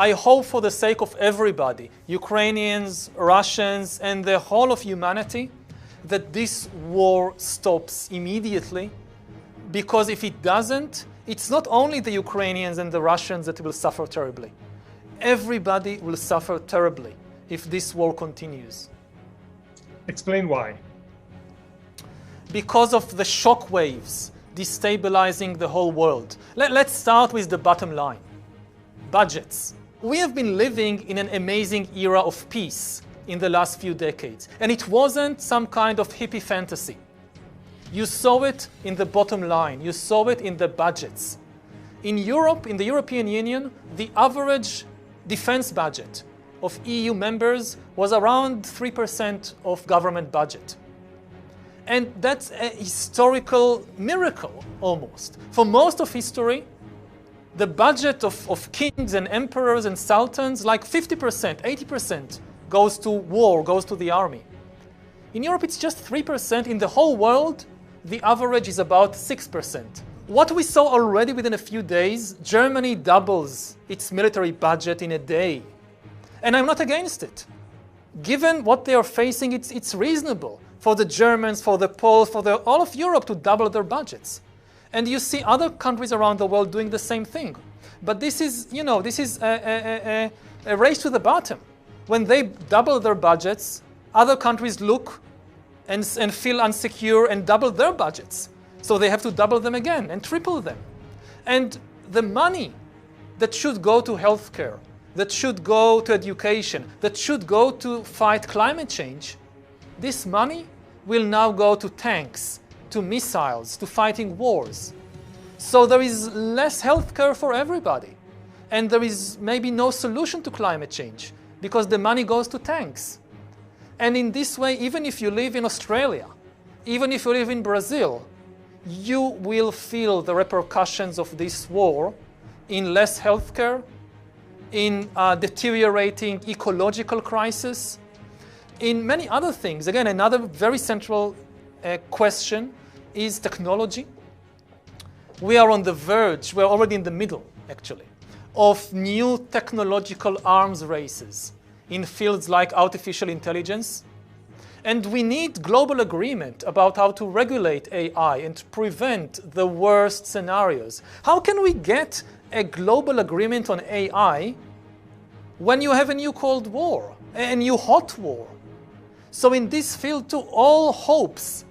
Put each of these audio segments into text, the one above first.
I hope for the sake of everybody, Ukrainians, Russians, and the whole of humanity, that this war stops immediately, because if it doesn't, it's not only the Ukrainians and the Russians that will suffer terribly. Everybody will suffer terribly if this war continues. Explain why. Because of the shock waves destabilizing the whole world. Let's start with the bottom line. Budgets. We have been living in an amazing era of peace in the last few decades, and it wasn't some kind of hippie fantasy. You saw it in the bottom line, you saw it in the budgets. In Europe, in the European Union, the average defense budget of EU members was around 3% of government budget. And that's a historical miracle, almost. For most of history, the budget of kings and emperors and sultans, like 50%, 80% goes to war, goes to the army. In Europe, it's just 3%. In the whole world, the average is about 6%. What we saw already within a few days, Germany doubles its military budget in a day. And I'm not against it. Given what they are facing, it's reasonable for the Germans, for the Poles, for all of Europe to double their budgets. And you see other countries around the world doing the same thing. But this is, a race to the bottom. When they double their budgets, other countries look and feel insecure and double their budgets. So they have to double them again and triple them. And the money that should go to healthcare, that should go to education, that should go to fight climate change, this money will now go to tanks, to missiles, to fighting wars. So there is less healthcare for everybody. And there is maybe no solution to climate change because the money goes to tanks. And in this way, even if you live in Australia, even if you live in Brazil, you will feel the repercussions of this war in less healthcare, in deteriorating ecological crisis, in many other things. Again, another very central question is technology. We are on the verge, we're already in the middle, actually, of new technological arms races in fields like artificial intelligence. And we need global agreement about how to regulate AI and to prevent the worst scenarios. How can we get a global agreement on AI when you have a new Cold War, a new hot war? So in this field too, all hopes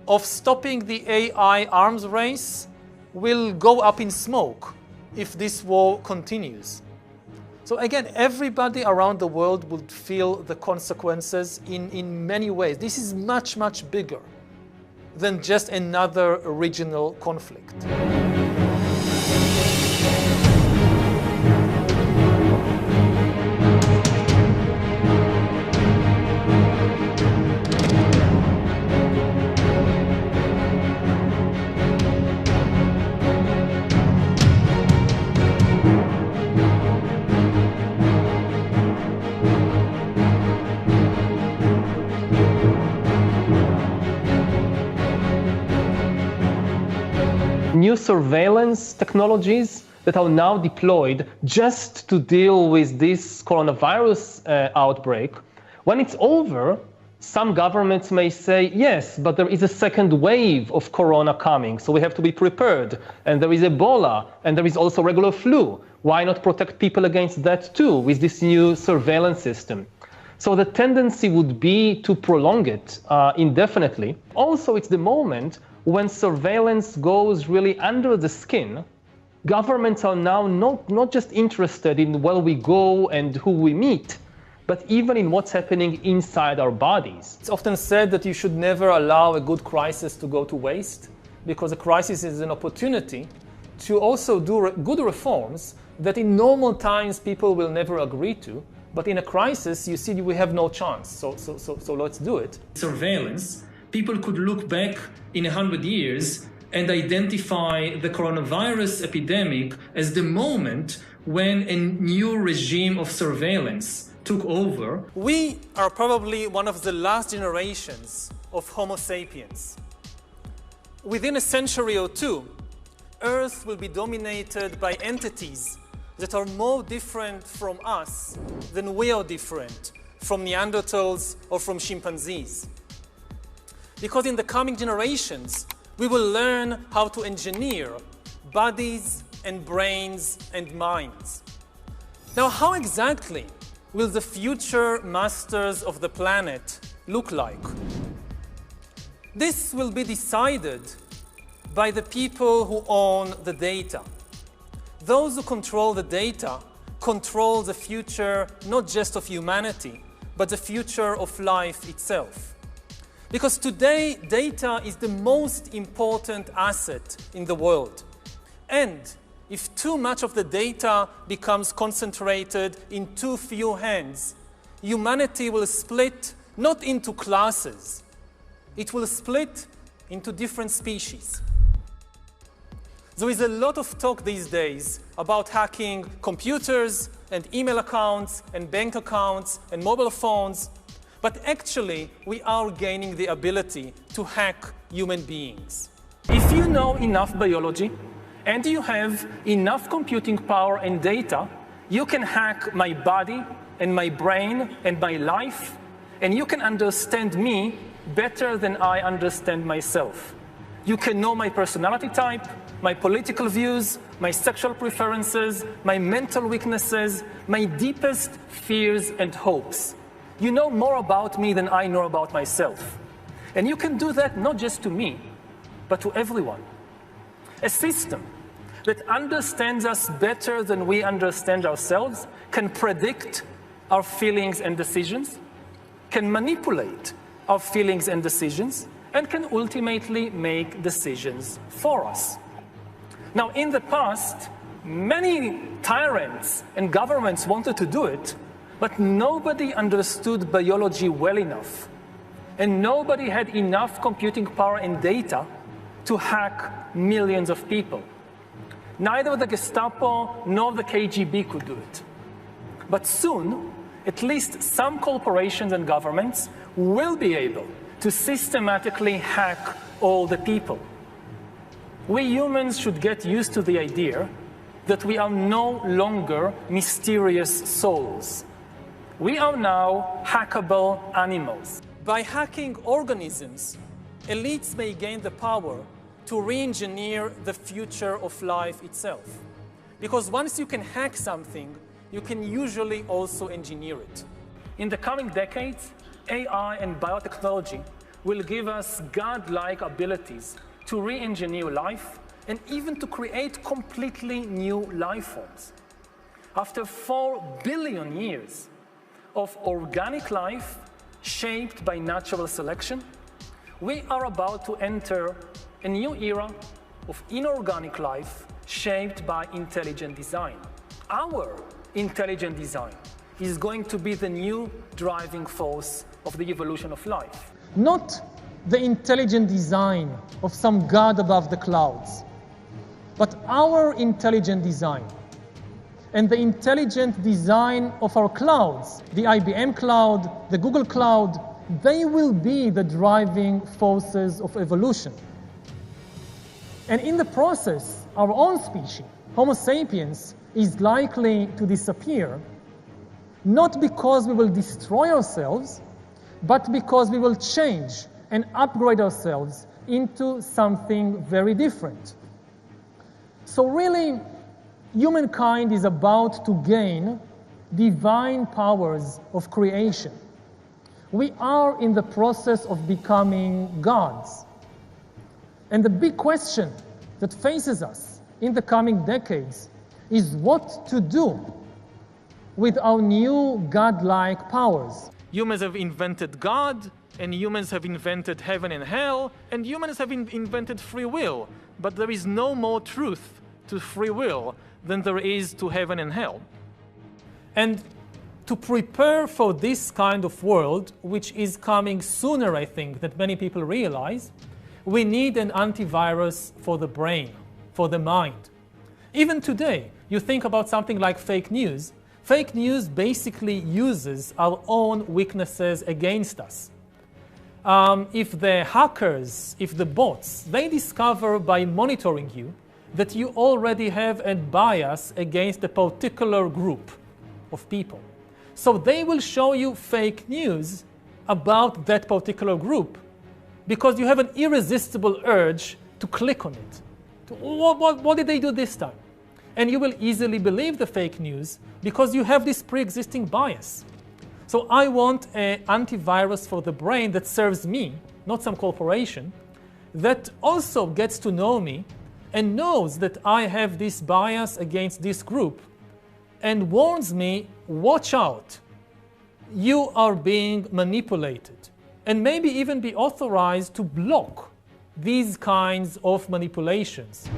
of stopping the AI arms race will go up in smoke if this war continues. So again, everybody around the world would feel the consequences in many ways. This is much, much bigger than just another regional conflict. New surveillance technologies that are now deployed just to deal with this coronavirus outbreak. When it's over, some governments may say, yes, but there is a second wave of corona coming, so we have to be prepared. And there is Ebola, and there is also regular flu. Why not protect people against that too with this new surveillance system? So the tendency would be to prolong it indefinitely. Also, it's the moment when surveillance goes really under the skin. Governments are now not just interested in where we go and who we meet, but even in what's happening inside our bodies. It's often said that you should never allow a good crisis to go to waste, because a crisis is an opportunity to also do good reforms that in normal times people will never agree to, but in a crisis you see we have no chance, so let's do it. Surveillance. People could look back in 100 years and identify the coronavirus epidemic as the moment when a new regime of surveillance took over. We are probably one of the last generations of Homo sapiens. Within a century or two, Earth will be dominated by entities that are more different from us than we are different from Neanderthals or from chimpanzees. Because in the coming generations, we will learn how to engineer bodies and brains and minds. Now, how exactly will the future masters of the planet look like? This will be decided by the people who own the data. Those who control the data control the future not just of humanity, but the future of life itself. Because today, data is the most important asset in the world. And if too much of the data becomes concentrated in too few hands, humanity will split not into classes. It will split into different species. There is a lot of talk these days about hacking computers and email accounts and bank accounts and mobile phones, but actually we are gaining the ability to hack human beings. If you know enough biology and you have enough computing power and data, you can hack my body and my brain and my life, and you can understand me better than I understand myself. You can know my personality type, my political views, my sexual preferences, my mental weaknesses, my deepest fears and hopes. You know more about me than I know about myself. And you can do that not just to me, but to everyone. A system that understands us better than we understand ourselves can predict our feelings and decisions, can manipulate our feelings and decisions, and can ultimately make decisions for us. Now, in the past, many tyrants and governments wanted to do it, but nobody understood biology well enough, and nobody had enough computing power and data to hack millions of people. Neither the Gestapo nor the KGB could do it. But soon, at least some corporations and governments will be able to systematically hack all the people. We humans should get used to the idea that we are no longer mysterious souls. We are now hackable animals. By hacking organisms, elites may gain the power to re-engineer the future of life itself. Because once you can hack something, you can usually also engineer it. In the coming decades, AI and biotechnology will give us godlike abilities to re-engineer life and even to create completely new life forms. After 4 billion years of organic life shaped by natural selection, we are about to enter a new era of inorganic life shaped by intelligent design. Our intelligent design is going to be the new driving force of the evolution of life. Not the intelligent design of some god above the clouds, but our intelligent design. And the intelligent design of our clouds, the IBM cloud, the Google cloud, they will be the driving forces of evolution. And in the process, our own species, Homo sapiens, is likely to disappear, not because we will destroy ourselves, but because we will change and upgrade ourselves into something very different. So really, humankind is about to gain divine powers of creation. We are in the process of becoming gods. And the big question that faces us in the coming decades is what to do with our new godlike powers. Humans have invented God, and humans have invented heaven and hell, and humans have invented free will. But there is no more truth to free will than there is to heaven and hell. And to prepare for this kind of world, which is coming sooner, I think, than many people realize, we need an antivirus for the brain, for the mind. Even today, you think about something like fake news. Fake news basically uses our own weaknesses against us. If the hackers, if the bots, they discover by monitoring you that you already have a bias against a particular group of people. So they will show you fake news about that particular group because you have an irresistible urge to click on it. What did they do this time? And you will easily believe the fake news because you have this pre-existing bias. So I want an antivirus for the brain that serves me, not some corporation, that also gets to know me and knows that I have this bias against this group and warns me, watch out, you are being manipulated, and maybe even be authorized to block these kinds of manipulations.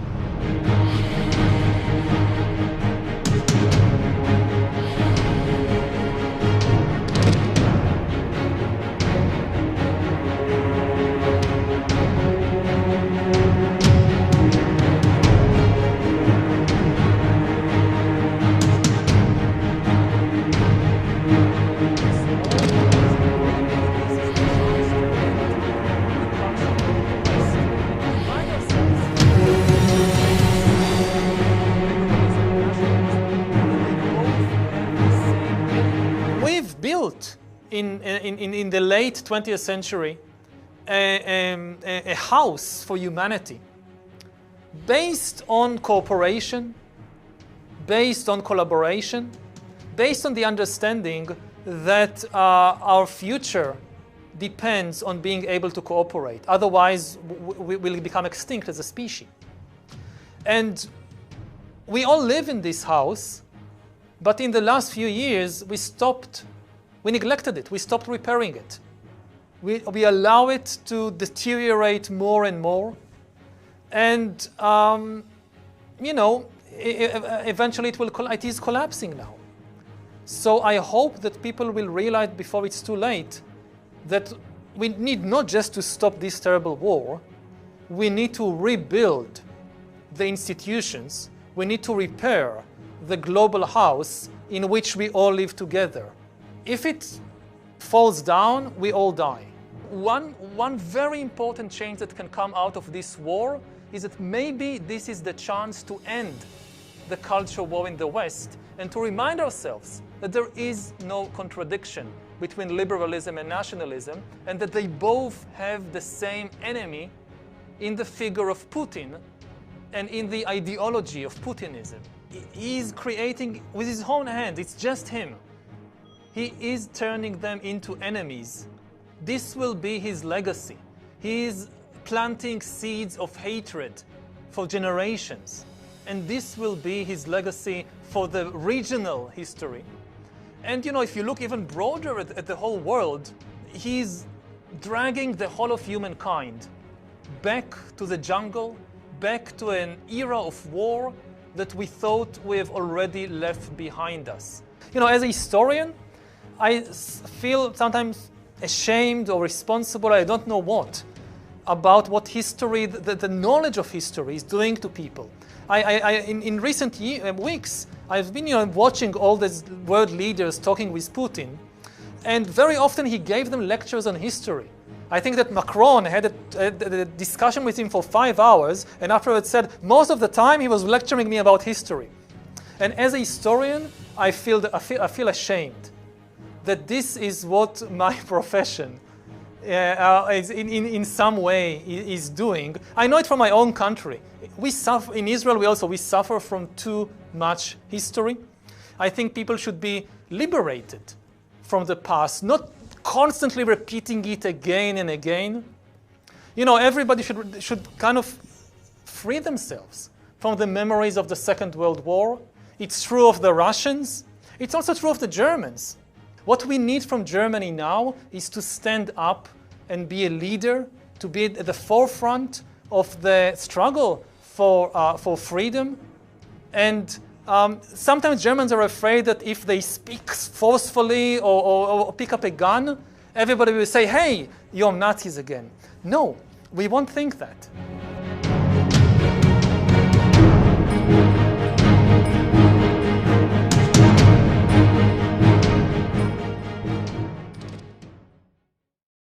In the late 20th century, a house for humanity based on cooperation, based on collaboration, based on the understanding that our future depends on being able to cooperate. Otherwise, we will become extinct as a species. And we all live in this house, but in the last few years, we neglected it. We stopped repairing it. We allow it to deteriorate more and more. And, eventually it is collapsing now. So I hope that people will realize before it's too late that we need not just to stop this terrible war, we need to rebuild the institutions. We need to repair the global house in which we all live together. If it falls down, we all die. One very important change that can come out of this war is that maybe this is the chance to end the culture war in the West and to remind ourselves that there is no contradiction between liberalism and nationalism and that they both have the same enemy in the figure of Putin and in the ideology of Putinism. He is creating with his own hand, it's just him. He is turning them into enemies. This will be his legacy. He is planting seeds of hatred for generations. And this will be his legacy for the regional history. And if you look even broader at the whole world, he's dragging the whole of humankind back to the jungle, back to an era of war that we thought we have already left behind us. As a historian, I feel sometimes ashamed or responsible, I don't know what, about what history, the knowledge of history is doing to people. In recent weeks, I've been watching all these world leaders talking with Putin, and very often he gave them lectures on history. I think that Macron had a discussion with him for 5 hours, and afterwards said, most of the time he was lecturing me about history. And as a historian, I feel ashamed that this is what my profession in some way is doing. I know it from my own country. We suffer in Israel. We suffer from too much history. I think people should be liberated from the past, not constantly repeating it again and again. Everybody should kind of free themselves from the memories of the Second World War. It's true of the Russians. It's also true of the Germans. What we need from Germany now is to stand up and be a leader, to be at the forefront of the struggle for freedom. And sometimes Germans are afraid that if they speak forcefully or pick up a gun, everybody will say, hey, you're Nazis again. No, we won't think that.